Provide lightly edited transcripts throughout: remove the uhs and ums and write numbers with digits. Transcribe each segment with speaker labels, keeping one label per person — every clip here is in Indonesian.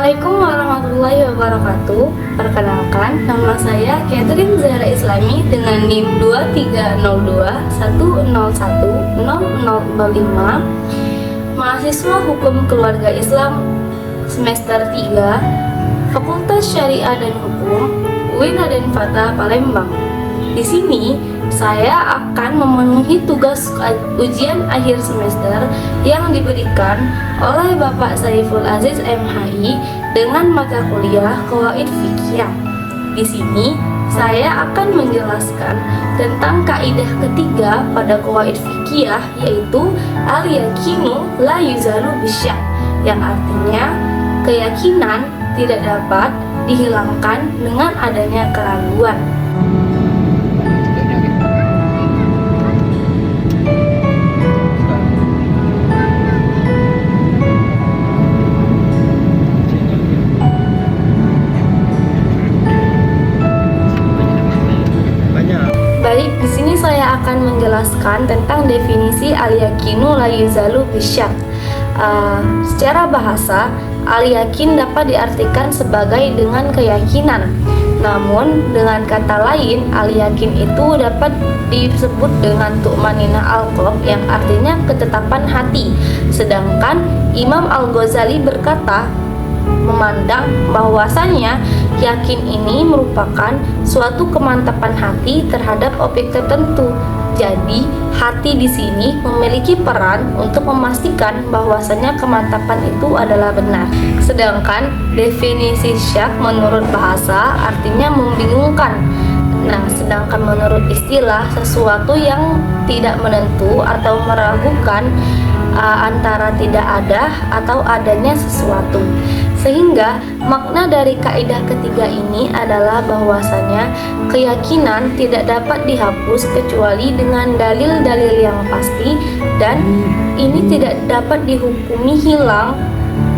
Speaker 1: Assalamualaikum warahmatullahi wabarakatuh. Perkenalkan, nama saya Catherine Zahra Islami dengan NIM 2302101005, mahasiswa Hukum Keluarga Islam semester 3, Fakultas Syariah dan Hukum, UIN Raden Fatah Palembang. Di sini saya akan memenuhi tugas ujian akhir semester yang diberikan oleh Bapak Saiful Aziz MHI dengan mata kuliah Qawaid Fiqhiyah. Di sini saya akan menjelaskan tentang kaidah ketiga pada Qawaid Fiqhiyah, yaitu al-yaqinu la yuzalu bisyak, yang artinya keyakinan tidak dapat dihilangkan dengan adanya keraguan. Baik, di sini saya akan menjelaskan tentang definisi al-yaqinu la yuzalu bisyak. Secara bahasa, al-yakin dapat diartikan sebagai dengan keyakinan. Namun, dengan kata lain, al-yakin itu dapat disebut dengan tu'maninah al-qalb, yang artinya ketetapan hati. Sedangkan Imam Al-Ghazali berkata, memandang bahwasanya yakin ini merupakan suatu kemantapan hati terhadap objek tertentu. Jadi, hati di sini memiliki peran untuk memastikan bahwasanya kemantapan itu adalah benar. Sedangkan definisi syak menurut bahasa artinya membingungkan. Nah, sedangkan menurut istilah sesuatu yang tidak menentu atau meragukan antara tidak ada atau adanya sesuatu. Sehingga makna dari kaidah ketiga ini adalah bahwasanya keyakinan tidak dapat dihapus kecuali dengan dalil-dalil yang pasti, dan ini tidak dapat dihukumi hilang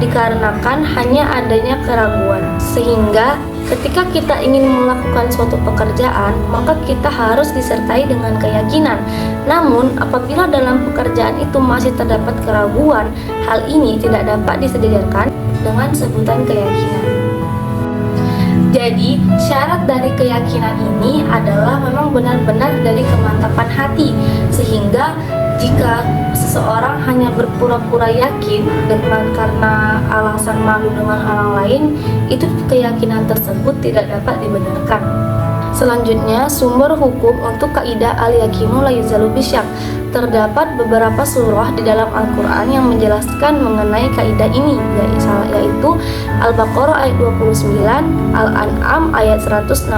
Speaker 1: dikarenakan hanya adanya keraguan. Sehingga ketika kita ingin melakukan suatu pekerjaan, maka kita harus disertai dengan keyakinan. Namun, apabila dalam pekerjaan itu masih terdapat keraguan, hal ini tidak dapat disediakan dengan sebutan keyakinan. Jadi, syarat dari keyakinan ini adalah memang benar-benar dari kemantapan hati. Sehingga jika seseorang hanya berpura-pura yakin dengan karena alasan malu dengan orang lain, itu keyakinan tersebut tidak dapat dibenarkan. Selanjutnya, sumber hukum untuk kaidah al-yaqinu la yuzalu bisyak. Terdapat beberapa surah di dalam Al-Quran yang menjelaskan mengenai kaidah ini, yaitu Al-Baqarah ayat 29, Al-An'am ayat 145,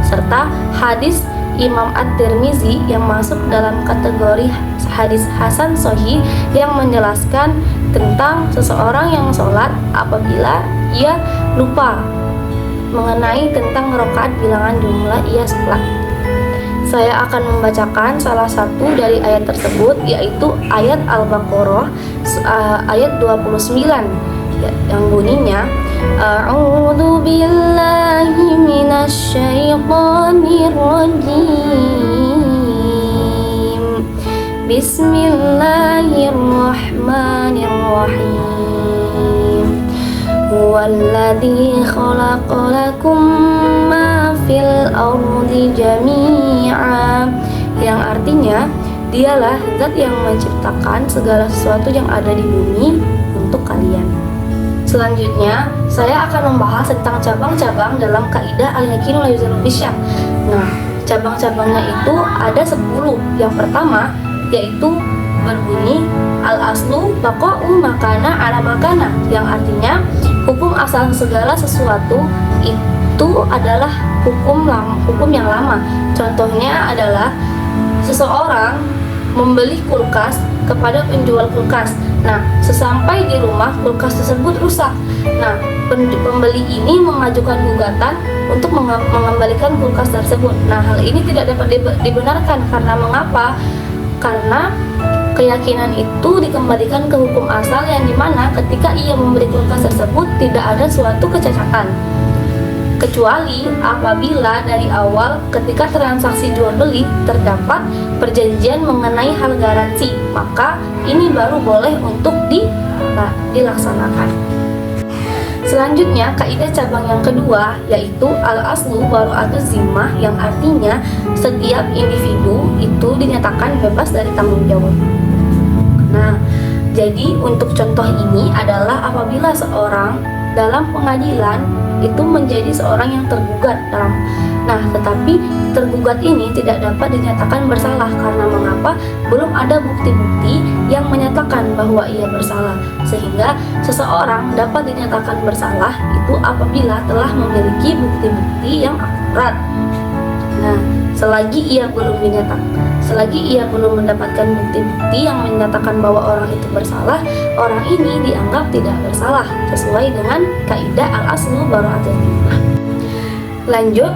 Speaker 1: serta hadis Imam At-Tirmizi yang masuk dalam kategori hadis Hasan Sahih yang menjelaskan tentang seseorang yang sholat apabila ia lupa mengenai tentang rakaat bilangan jumlah ia sholat. Saya akan membacakan salah satu dari ayat tersebut, yaitu ayat Al-Baqarah ayat 29 yang bunyinya, A'udzu billahi minasy syaithanir rajim. Bismillahirrahmanirrahim. Huwallazi khalaqa lakum ma fil ardi jami'a, yang artinya dialah zat yang menciptakan segala sesuatu yang ada di bumi untuk kalian. Selanjutnya, saya akan membahas tentang cabang-cabang dalam kaidah al-yaqinu la yuzalu bisyak. Nah, cabang-cabangnya itu ada 10. Yang pertama yaitu berbunyi al-aslu baqa'u makana ala makana, yang artinya hukum asal segala sesuatu itu adalah hukum yang lama. Contohnya adalah seseorang membeli kulkas kepada penjual kulkas. Nah, sesampai di rumah kulkas tersebut rusak. Nah, pembeli ini mengajukan gugatan untuk mengembalikan kulkas tersebut. Nah, hal ini tidak dapat dibenarkan karena mengapa? Karena keyakinan itu dikembalikan ke hukum asal, yang dimana ketika ia membeli kulkas tersebut tidak ada suatu kecacatan. kecuali apabila dari awal ketika transaksi jual beli terdapat perjanjian mengenai hal garansi, maka ini baru boleh untuk dilaksanakan. Selanjutnya, kaidah cabang yang kedua yaitu al-aslu baru'atuz zimmah, yang artinya setiap individu itu dinyatakan bebas dari tanggung jawab. Nah, jadi untuk contoh ini adalah apabila seorang dalam pengadilan itu menjadi seorang yang tergugat dalam. Nah, tetapi tergugat ini tidak dapat dinyatakan bersalah karena mengapa? Belum ada bukti-bukti yang menyatakan bahwa ia bersalah. Sehingga seseorang dapat dinyatakan bersalah itu apabila telah memiliki bukti-bukti yang akurat. Nah, selagi ia belum mendapatkan bukti-bukti yang menyatakan bahwa orang itu bersalah, orang ini dianggap tidak bersalah sesuai dengan kaidah al-aslu baru'atuz zimmah. Lanjut,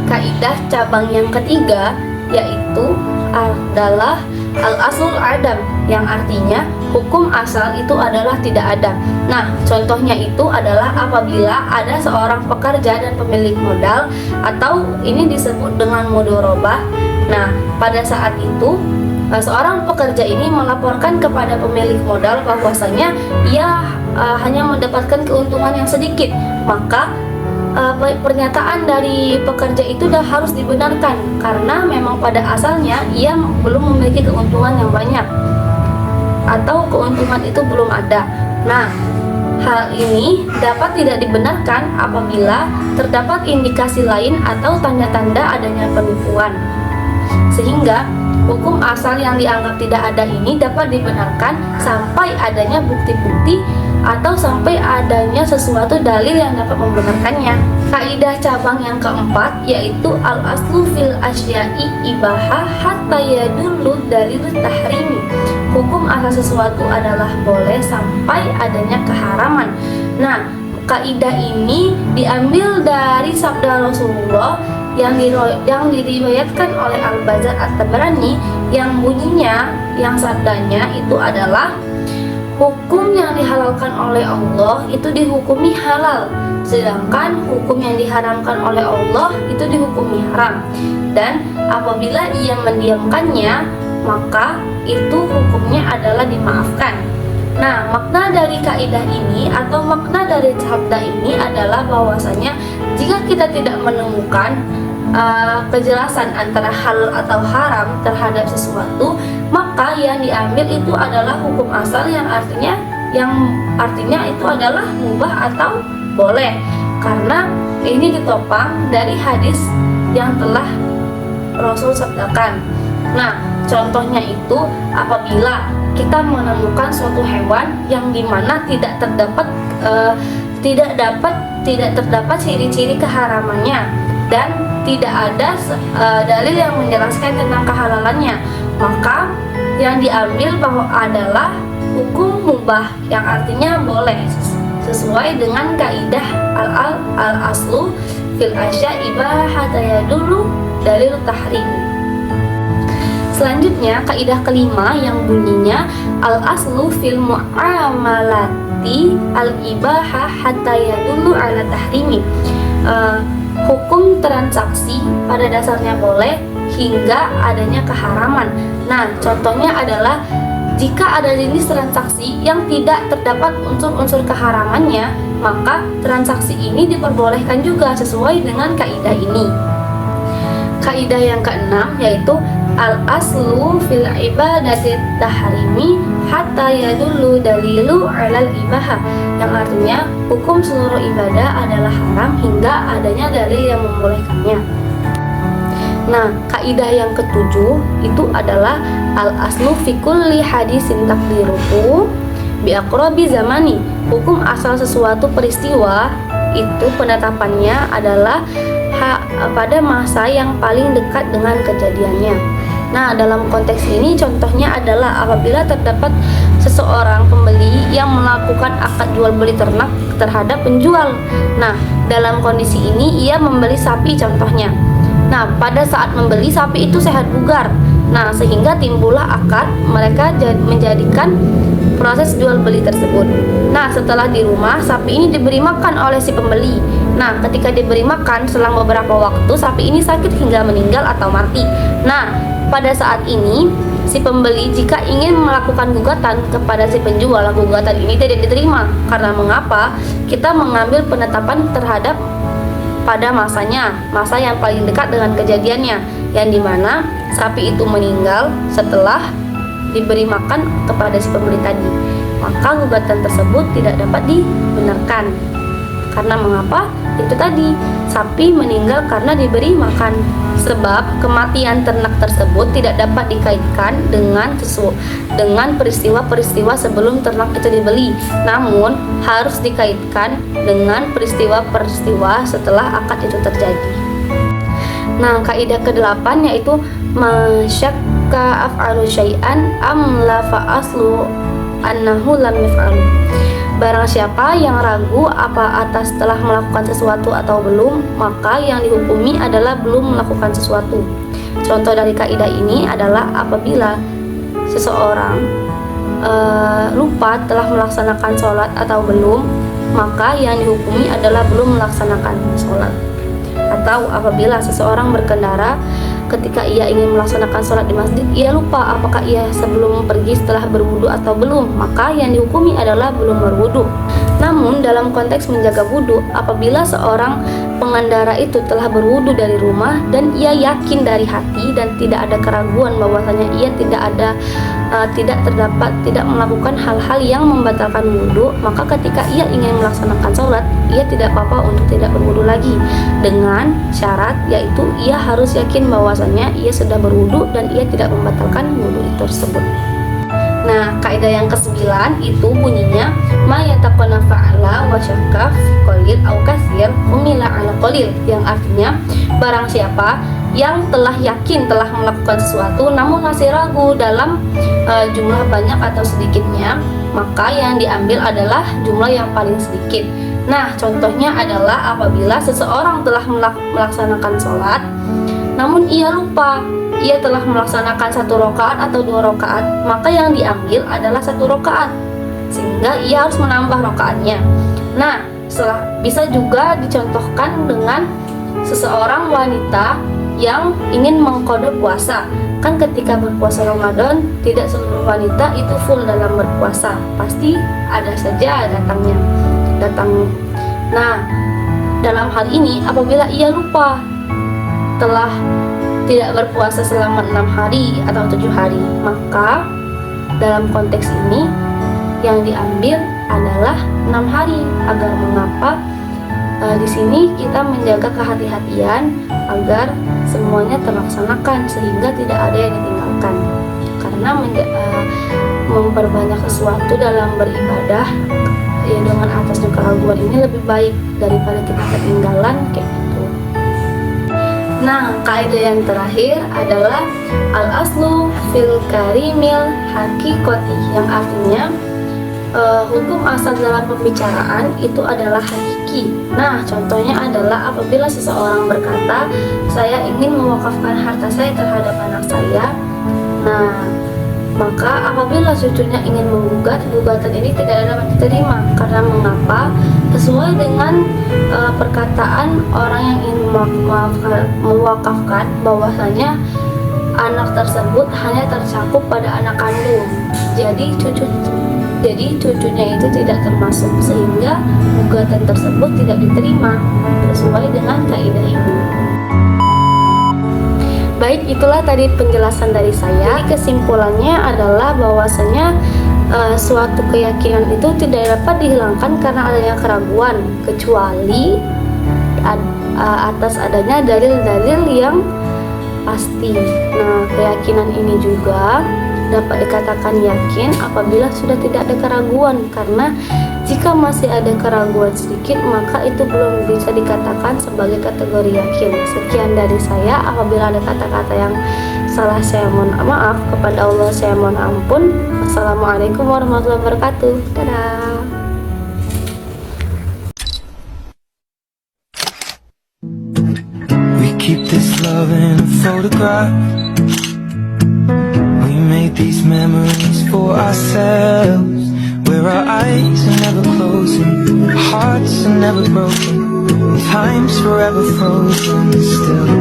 Speaker 1: kaidah cabang yang ketiga yaitu adalah al-aslul adam, yang artinya hukum asal itu adalah tidak ada. Nah, contohnya itu adalah apabila ada seorang pekerja dan pemilik modal, atau ini disebut dengan mudharabah. Nah, pada saat itu seorang pekerja ini melaporkan kepada pemilik modal bahwasanya ia hanya mendapatkan keuntungan yang sedikit, maka pernyataan dari pekerja itu harus dibenarkan karena memang pada asalnya ia belum memiliki keuntungan yang banyak atau keuntungan itu belum ada. Nah, hal ini dapat tidak dibenarkan apabila terdapat indikasi lain atau tanda-tanda adanya penipuan. Sehingga hukum asal yang dianggap tidak ada ini dapat dibenarkan sampai adanya bukti-bukti atau sampai adanya sesuatu dalil yang dapat membenarkannya. Kaidah cabang yang keempat yaitu al-aslu fil asya'i ibaha hatta yadullu dalil tahrimi. Hukum asal sesuatu adalah boleh sampai adanya keharaman. Nah, kaidah ini diambil dari sabda Rasulullah yang diriwayatkan oleh Al-Bazzar At-Tabarani, yang bunyinya, yang sabdanya itu adalah hukum yang dihalalkan oleh Allah itu dihukumi halal, sedangkan hukum yang diharamkan oleh Allah itu dihukumi haram. Dan apabila ia mendiamkannya, maka itu hukumnya adalah dimaafkan. Nah, makna dari kaidah ini atau makna dari sabda ini adalah bahwasanya jika kita tidak menemukan kejelasan antara halal atau haram terhadap sesuatu, maka yang diambil itu adalah hukum asal yang artinya itu adalah mubah atau boleh, karena ini ditopang dari hadis yang telah Rasul sabdakan. Nah, contohnya itu apabila kita menemukan suatu hewan yang dimana tidak terdapat ciri-ciri keharamannya dan tidak ada dalil yang menjelaskan tentang kehalalannya, maka yang diambil bahwa adalah hukum mubah yang artinya boleh sesuai dengan kaidah al-aslu fil asya ibahat yadullu dalil tahrim. Selanjutnya kaidah kelima yang bunyinya al-aslu fil muamalati al-ibahah hatta yadullu ala tahrimi. Hukum transaksi pada dasarnya boleh hingga adanya keharaman. Nah, contohnya adalah jika ada jenis transaksi yang tidak terdapat unsur-unsur keharamannya, maka transaksi ini diperbolehkan juga sesuai dengan kaidah ini. Kaidah yang keenam yaitu al-aslu fil ibadati tahrimi hatta yadullu dalilu alal ibahah, yang artinya hukum seluruh ibadah adalah haram hingga adanya dalil yang membolehkannya. Nah, kaidah yang ketujuh itu adalah al-aslu fi kulli hadisin takdiruhu bi aqrabi zamani. Hukum asal sesuatu peristiwa itu penetapannya adalah pada masa yang paling dekat dengan kejadiannya. Nah, dalam konteks ini contohnya adalah apabila terdapat seseorang pembeli yang melakukan akad jual beli ternak terhadap penjual. Nah, dalam kondisi ini ia membeli sapi contohnya. Nah, pada saat membeli sapi itu sehat bugar. Nah, sehingga timbullah akad, mereka menjadikan proses jual beli tersebut. Nah, setelah di rumah, sapi ini diberi makan oleh si pembeli. Nah, ketika diberi makan, selang beberapa waktu, sapi ini sakit hingga meninggal atau mati. Nah, pada saat ini, si pembeli jika ingin melakukan gugatan kepada si penjual, gugatan ini tidak diterima. Karena mengapa? Kita mengambil penetapan terhadap pada masanya, masa yang paling dekat dengan kejadiannya, yang dimana sapi itu meninggal setelah diberi makan kepada si pembeli tadi. Maka gugatan tersebut tidak dapat dibenarkan. Karena mengapa? Itu tadi, sapi meninggal karena diberi makan. Sebab kematian ternak tersebut tidak dapat dikaitkan dengan peristiwa-peristiwa sebelum ternak itu dibeli, namun harus dikaitkan dengan peristiwa-peristiwa setelah akad itu terjadi. Nah, kaidah ke-8 yaitu masyakka af'alu syai'an am la fa'aslu annahu lam yaf'alu. Barang siapa yang ragu apa atas telah melakukan sesuatu atau belum, maka yang dihukumi adalah belum melakukan sesuatu. Contoh dari kaidah ini adalah apabila seseorang lupa telah melaksanakan sholat atau belum, maka yang dihukumi adalah belum melaksanakan sholat. Atau apabila seseorang berkendara, ketika ia ingin melaksanakan sholat di masjid, ia lupa apakah ia sebelum pergi setelah berwudu atau belum, maka yang dihukumi adalah belum berwudu. Namun dalam konteks menjaga wudu, apabila seorang pengendara itu telah berwudu dari rumah dan ia yakin dari hati dan tidak ada keraguan bahwasanya ia tidak melakukan hal-hal yang membatalkan wudu, maka ketika ia ingin melaksanakan sholat, ia tidak apa-apa untuk tidak berwudu lagi, dengan syarat yaitu ia harus yakin bahwasanya ia sudah berwudu dan ia tidak membatalkan wudu tersebut. Nah, kaidah yang ke-9 itu bunyinya ma yataqana fa'ala wa syakka fi qalil aw katsir umila 'ala qalil, yang artinya barang siapa yang telah yakin telah melakukan sesuatu namun masih ragu dalam jumlah banyak atau sedikitnya, maka yang diambil adalah jumlah yang paling sedikit. Nah, contohnya adalah apabila seseorang telah melaksanakan sholat namun ia lupa ia telah melaksanakan 1 rakaat atau 2 rakaat, maka yang diambil adalah 1 rakaat, sehingga ia harus menambah rakaatnya. Nah, bisa juga dicontohkan dengan seseorang wanita yang ingin mengqada puasa. Kan ketika berpuasa Ramadan, tidak seluruh wanita itu full dalam berpuasa, pasti ada saja datang. Nah, dalam hal ini apabila ia lupa telah tidak berpuasa selama 6 hari atau 7 hari, maka dalam konteks ini yang diambil adalah 6 hari. Agar mengapa? Di sini kita menjaga kehati-hatian agar semuanya terlaksanakan sehingga tidak ada yang ditinggalkan. Karena memperbanyak sesuatu dalam beribadah ya dengan atasnya keraguan ini lebih baik daripada kita ketinggalan kayak gitu. Nah, kaidah yang terakhir adalah al-aslu fil karimil hakikoti, yang artinya hukum asal dalam pembicaraan itu adalah hakiki. Nah, contohnya adalah apabila seseorang berkata, saya ingin mewakafkan harta saya terhadap anak saya. Nah, maka apabila cucunya ingin menggugat, gugatan ini tidak dapat diterima. Karena mengapa? Sesuai dengan perkataan orang yang ingin mewakafkan bahwasanya anak tersebut hanya tercakup pada anak kandung. Jadi cucunya itu tidak termasuk, sehingga gugatan tersebut tidak diterima sesuai dengan kaidah ini. Baik, itulah tadi penjelasan dari saya. Jadi kesimpulannya adalah bahwasanya suatu keyakinan itu tidak dapat dihilangkan karena adanya keraguan, kecuali atas adanya dalil-dalil yang pasti. Nah, keyakinan ini juga dapat dikatakan yakin apabila sudah tidak ada keraguan, karena jika masih ada keraguan sedikit maka itu belum bisa dikatakan sebagai kategori yakin. Sekian dari saya. Apabila ada kata-kata yang salah, saya mohon maaf. Kepada Allah saya mohon ampun. Assalamualaikum warahmatullahi wabarakatuh. Dadah.
Speaker 2: We keep this love in a photograph. We made these memories for ourselves, where our eyes are never closing, our hearts are never broken, and time's forever frozen still.